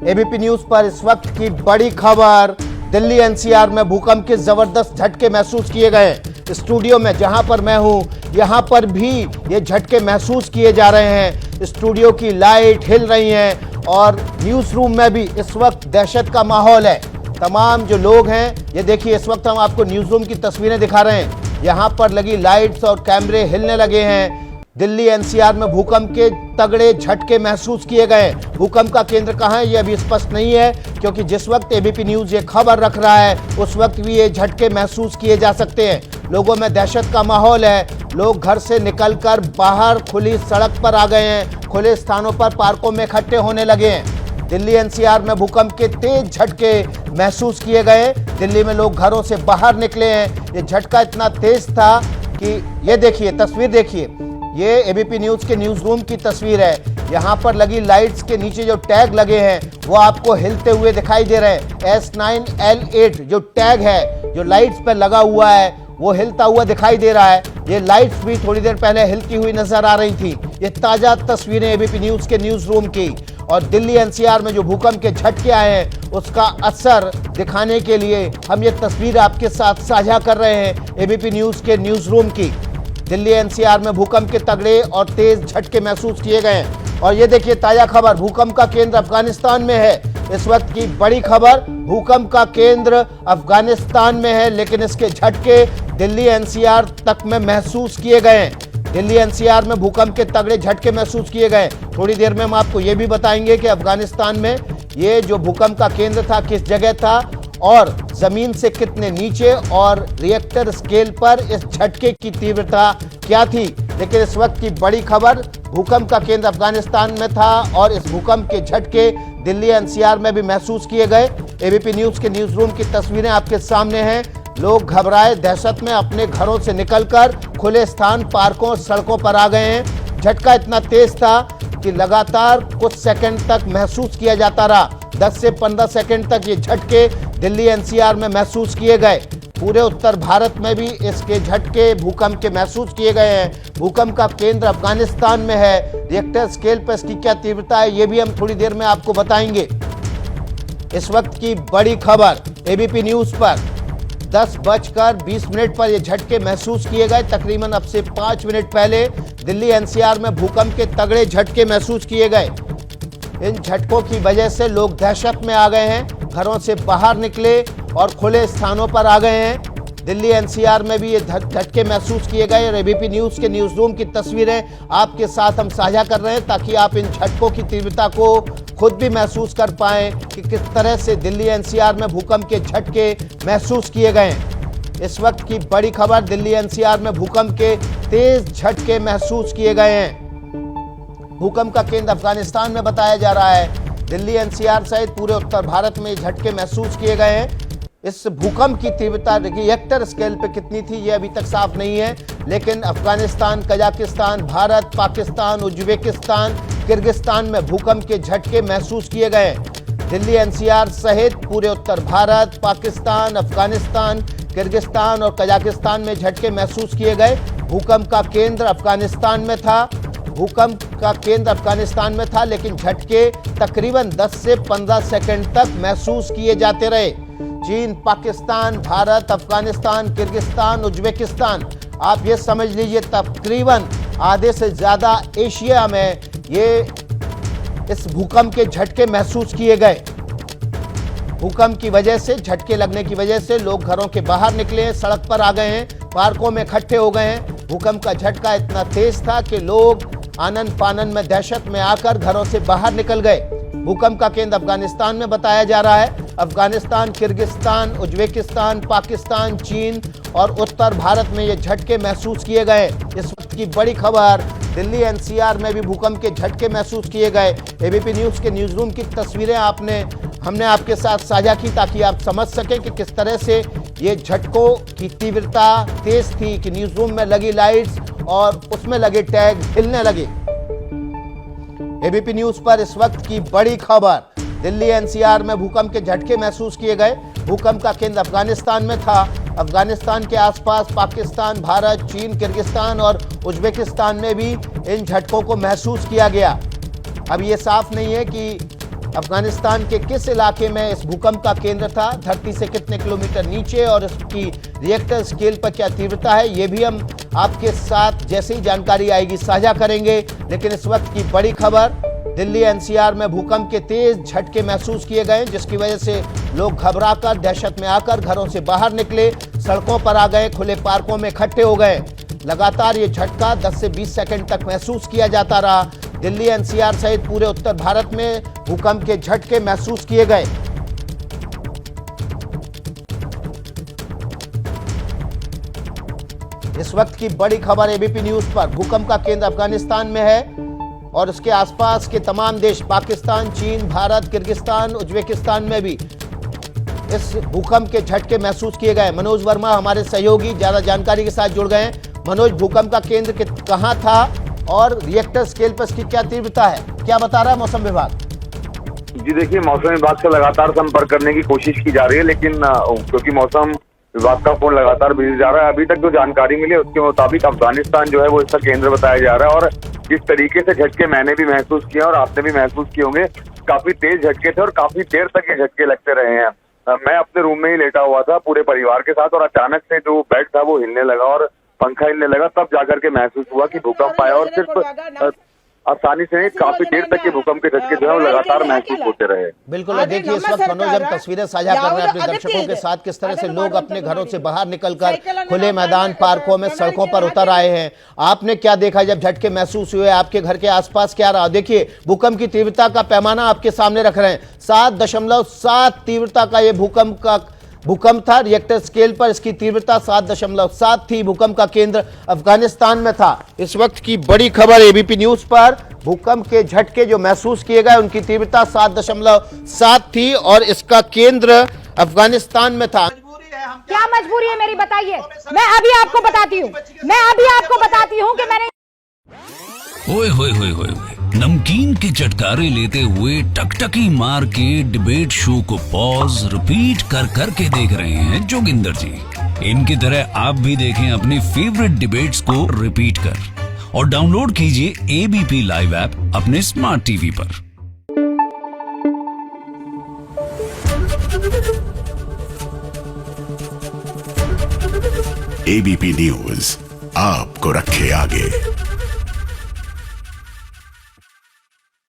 ABP news पर इस वक्त की बड़ी खबर। दिल्ली एनसीआर में भूकंप के जबरदस्त झटके महसूस किए गए। स्टूडियो में जहां पर मैं हूं, यहां पर भी ये झटके महसूस किए जा रहे हैं। स्टूडियो की लाइट हिल रही हैं और न्यूज रूम में भी इस वक्त दहशत का माहौल है। तमाम जो लोग हैं, ये देखिए, इस वक्त हम आपको न्यूज रूम की तस्वीरें दिखा रहे हैं। यहाँ पर लगी लाइट्स और कैमरे हिलने लगे हैं। दिल्ली एनसीआर में भूकंप के तगड़े झटके महसूस किए गए। भूकंप का केंद्र कहाँ है ये अभी स्पष्ट नहीं है, क्योंकि जिस वक्त एबीपी न्यूज ये खबर रख रहा है उस वक्त भी ये झटके महसूस किए जा सकते हैं। लोगों में दहशत का माहौल है। लोग घर से निकलकर बाहर खुली सड़क पर आ गए हैं। खुले स्थानों पर पार्कों में इकट्ठे होने लगे हैं। दिल्ली एनसीआर में भूकंप के तेज झटके महसूस किए गए। दिल्ली में लोग घरों से बाहर निकले हैं। ये झटका इतना तेज था कि ये देखिए, तस्वीर देखिए, ये एबीपी न्यूज के न्यूज रूम की तस्वीर है। यहाँ पर लगी लाइट्स के नीचे जो टैग लगे हैं वो आपको हिलते हुए दिखाई दे रहे हैं। S9L8 जो टैग है, जो लाइट्स पर लगा हुआ है, वो हिलता हुआ दिखाई दे रहा है। ये लाइट्स भी थोड़ी देर पहले हिलती हुई नजर आ रही थी। ये ताजा तस्वीरें एबीपी न्यूज के न्यूज रूम की। और दिल्ली एनसीआर में जो भूकंप के झटके आए हैं उसका असर दिखाने के लिए हम ये तस्वीर आपके साथ साझा कर रहे हैं एबीपी न्यूज के न्यूज रूम की। दिल्ली एनसीआर में भूकंप के तगड़े और तेज झटके महसूस किए गए हैं। और ये देखिए, ताजा खबर, भूकंप का केंद्र अफगानिस्तान में है। इस वक्त की बड़ी खबर, भूकंप का केंद्र अफगानिस्तान में है, लेकिन इसके झटके दिल्ली एनसीआर तक में महसूस किए गए हैं। दिल्ली एनसीआर में भूकंप के तगड़े झटके महसूस किए गए। थोड़ी देर में हम आपको ये भी बताएंगे कि अफगानिस्तान में ये जो भूकंप का केंद्र था किस जगह था और जमीन से कितने नीचे और रिएक्टर स्केल पर इस झटके की तीव्रता क्या थी। लेकिन इस वक्त की बड़ी खबर, भूकंप का केंद्र अफगानिस्तान में था और इस भूकंप के झटके दिल्ली एनसीआर में भी महसूस किए गए। एबीपी न्यूज के न्यूज रूम की तस्वीरें आपके सामने हैं। लोग घबराए दहशत में अपने घरों से निकलकर खुले स्थान, पार्कों और सड़कों पर आ गए हैं। झटका इतना तेज था कि लगातार कुछ सेकंड तक महसूस किया जाता रहा। 10 से 15 सेकंड तक ये झटके दिल्ली एनसीआर में महसूस किए गए। पूरे उत्तर भारत में भी इसके झटके भूकंप के महसूस किए गए हैं। भूकंप का केंद्र अफगानिस्तान में है। रिएक्टर स्केल पर इसकी क्या तीव्रता है ये भी हम थोड़ी देर में आपको बताएंगे। इस वक्त की बड़ी खबर एबीपी न्यूज पर 10:20 पर ये झटके महसूस किए गए। तकरीबन अब से 5 मिनट पहले दिल्ली एनसीआर में भूकंप के तगड़े झटके महसूस किए गए। इन झटकों की वजह से लोग दहशत में आ गए हैं, घरों से बाहर निकले और खुले स्थानों पर आ गए हैं। दिल्ली एनसीआर में भी ये झटके महसूस किए गए और एबीपी न्यूज के न्यूज रूम की तस्वीरें आपके साथ हम साझा कर रहे हैं ताकि आप इन झटकों की तीव्रता को खुद भी महसूस कर पाएं कि किस तरह से दिल्ली एनसीआर में भूकंप के झटके महसूस किए गए। इस वक्त की बड़ी खबर, दिल्ली एनसीआर में भूकंप के तेज झटके महसूस किए गए हैं। भूकंप का केंद्र अफगानिस्तान में बताया जा रहा है। दिल्ली एनसीआर सहित पूरे उत्तर भारत में झटके महसूस किए गए हैं। इस भूकंप की तीव्रता रिएक्टर स्केल पे कितनी थी ये अभी तक साफ नहीं है, लेकिन Afghanistan, Kazakhstan, Bharat, Pakistan, Uzbekistan, Kyrgyzstan में भूकंप के झटके महसूस किए गए। दिल्ली एनसीआर सहित पूरे उत्तर भारत, पाकिस्तान, अफगानिस्तान, किर्गिस्तान और कजाकिस्तान में झटके महसूस किए गए। भूकंप का केंद्र अफगानिस्तान में था। भूकंप का केंद्र अफगानिस्तान में था, लेकिन झटके तकरीबन 10 से 15 सेकंड तक महसूस किए जाते रहे। चीन, पाकिस्तान, भारत, अफगानिस्तान, किर्गिस्तान, उज्बेकिस्तान, आप ये समझ लीजिए तकरीबन आधे से ज़्यादा एशिया में ये इस भूकंप के झटके महसूस किए गए। भूकंप की वजह से, झटके लगने की वजह से लोग घरों के बाहर निकले हैं, सड़क पर आ गए हैं, पार्कों में इकट्ठे हो गए हैं। भूकंप का झटका इतना तेज था कि लोग आनन फानन में दहशत में आकर घरों से बाहर निकल गए। भूकंप का केंद्र अफगानिस्तान में बताया जा रहा है। अफगानिस्तान, किर्गिस्तान, उज्बेकिस्तान, पाकिस्तान, चीन और उत्तर भारत में ये झटके महसूस किए गए। इस वक्त की बड़ी खबर, दिल्ली एनसीआर में भी भूकंप के झटके महसूस किए गए। एबीपी न्यूज के न्यूज रूम की तस्वीरें हमने आपके साथ साझा की ताकि आप समझ सकें कि किस तरह से ये झटकों की तीव्रता तेज थी कि न्यूज रूम में लगी लाइट्स और उसमें लगे टैग हिलने लगे। एबीपी न्यूज पर इस वक्त की बड़ी खबर, दिल्ली एनसीआर में भूकंप के झटके महसूस किए गए। भूकंप का केंद्र अफगानिस्तान में था। अफगानिस्तान के आसपास पाकिस्तान, भारत, चीन, किर्गिस्तान और उज्बेकिस्तान में भी इन झटकों को महसूस किया गया। अब ये साफ नहीं है कि अफगानिस्तान के किस इलाके में इस भूकंप का केंद्र था, धरती से कितने किलोमीटर नीचे और इसकी रिएक्टर स्केल पर क्या तीव्रता है, ये भी हम आपके साथ जैसे ही जानकारी आएगी साझा करेंगे। लेकिन इस वक्त की बड़ी खबर, दिल्ली एनसीआर में भूकंप के तेज झटके महसूस किए गए, जिसकी वजह से लोग घबराकर दहशत में आकर घरों से बाहर निकले, सड़कों पर आ गए, खुले पार्कों में इकट्ठे हो गए। लगातार ये झटका 10 से 20 सेकंड तक महसूस किया जाता रहा। दिल्ली एनसीआर सहित पूरे उत्तर भारत में भूकंप के झटके महसूस किए गए। इस वक्त की बड़ी खबर एबीपी न्यूज पर, भूकंप का केंद्र अफगानिस्तान में है और उसके आसपास के तमाम देश पाकिस्तान, चीन, भारत, किर्गिस्तान, उज्बेकिस्तान में भी इस भूकंप के झटके महसूस किए गए। मनोज वर्मा हमारे सहयोगी ज्यादा जानकारी के साथ जुड़ गए हैं। मनोज, भूकंप का केंद्र कहां था और रिएक्टर स्केल पर इसकी क्या तीव्रता है, क्या बता रहा है मौसम विभाग? जी देखिए, मौसम विभाग से लगातार संपर्क करने की कोशिश की जा रही है, लेकिन क्योंकि मौसम विभाग का फोन लगातार बिजी जा रहा है, अभी तक जो जानकारी मिली है उसके मुताबिक अफगानिस्तान जो है वो इसका केंद्र बताया जा रहा है। और जिस तरीके से झटके मैंने भी महसूस किया और आपने भी महसूस किए होंगे, काफी तेज झटके थे और काफी देर तक ये झटके लगते रहे हैं। मैं अपने रूम में ही लेटा हुआ था पूरे परिवार के साथ और अचानक से जो बेड था वो हिलने लगा और पंखा हिलने लगा, तब जाकर के महसूस हुआ कि भूकंप आया। और सिर्फ आसानी से नहीं, काफी देर तक ये भूकंप के झटके जो है लगातार महसूस होते रहे। बिल्कुल, देखिए इस वक्त मनोज हम तस्वीरें साझा कर रहे हैं अपने दर्शकों के साथ, किस तरह से लोग अपने घरों से बाहर निकलकर खुले मैदान, पार्कों में, सड़कों पर उतर आए हैं। आपने क्या देखा जब झटके महसूस हुए? आपके घर के आसपास क्या रहा? देखिए भूकंप की तीव्रता का पैमाना आपके सामने रख रहे हैं, 7.7 तीव्रता का ये भूकंप था। रिएक्टर स्केल पर इसकी तीव्रता 7.7 थी। भूकंप का केंद्र अफगानिस्तान में था। इस वक्त की बड़ी खबर एबीपी न्यूज पर, भूकंप के झटके जो महसूस किए गए उनकी तीव्रता 7.7 थी और इसका केंद्र अफगानिस्तान में था। क्या मजबूरी है मेरी, बताइए। मैं अभी आपको बताती हूँ कि मैंने ओए होए होए होए, नमकीन के चटकारे लेते हुए टकटकी मार के डिबेट शो को पॉज रिपीट कर कर के देख रहे हैं जोगिंदर जी। इनकी तरह आप भी देखें अपनी फेवरेट डिबेट्स को रिपीट कर और डाउनलोड कीजिए एबीपी लाइव ऐप अपने स्मार्ट टीवी पर। एबीपी न्यूज आपको रखे आगे।